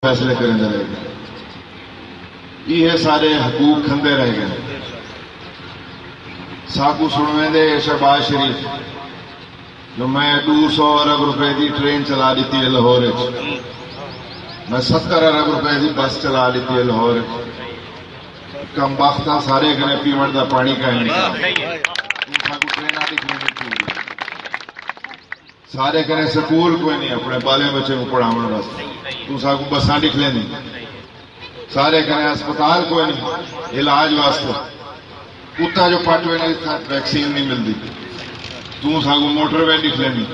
फैसले करेंदे रह गए। ये सारे हकूक खंदे रह गए। साकू सुनवेंदे शहबाज शरीफ जो मैं 200 अरब रुपए की ट्रेन चला दी है लाहौर, मैं 70 अरब रुपए की बस चला दी है लाहौर। कम बख्ता सारे कने पीवण का पानी का सारे कने स्कूल कोई नहीं अपने बाले बच्चे को पढ़ाने वास्ते, तू साकू बसा दिख लेनी। सारे कने अस्पताल कोई नहीं इलाज वास्ते, कुत्ता जो पट वे वैक्सीन नहीं मिलती, तू साकू मोटरवे दिख लेनी।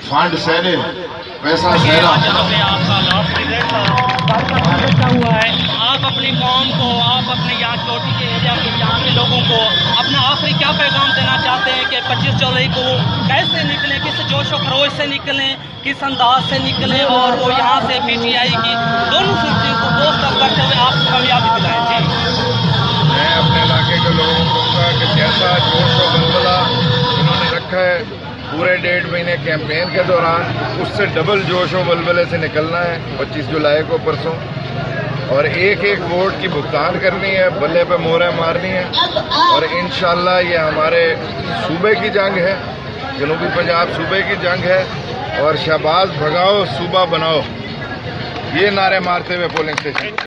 फंड सहरे पैसा सहरा। आप अपनी कौम को, आप अपने यहाँ चोटी के एरिया के यहाँ के लोगों को अपना आखिरी क्या पैगाम देना चाहते हैं कि 25 जुलाई को कैसे निकलें, किस जोश व खरोश से निकलें, किस अंदाज से निकलें और वो यहाँ से PTI की दोनों सूचियों को पोस्ट अप करते हुए आप कामयाबी दिलाएं? जी, मैं अपने इलाके के लोगों को कहूँगा कि जैसा जोश व बलबला इन्होंने रखा है पूरे 1.5 महीने कैंपेन के दौरान, उससे डबल जोश व बलबले से निकलना है 25 जुलाई को परसों, और एक एक वोट की भुगतान करनी है, बल्ले पे मोहरें मारनी है। और इंशाल्लाह ये हमारे सूबे की जंग है, जनूबी पंजाब सूबे की जंग है, और शहबाज भगाओ सूबा बनाओ, ये नारे मारते हुए पोलिंग स्टेशन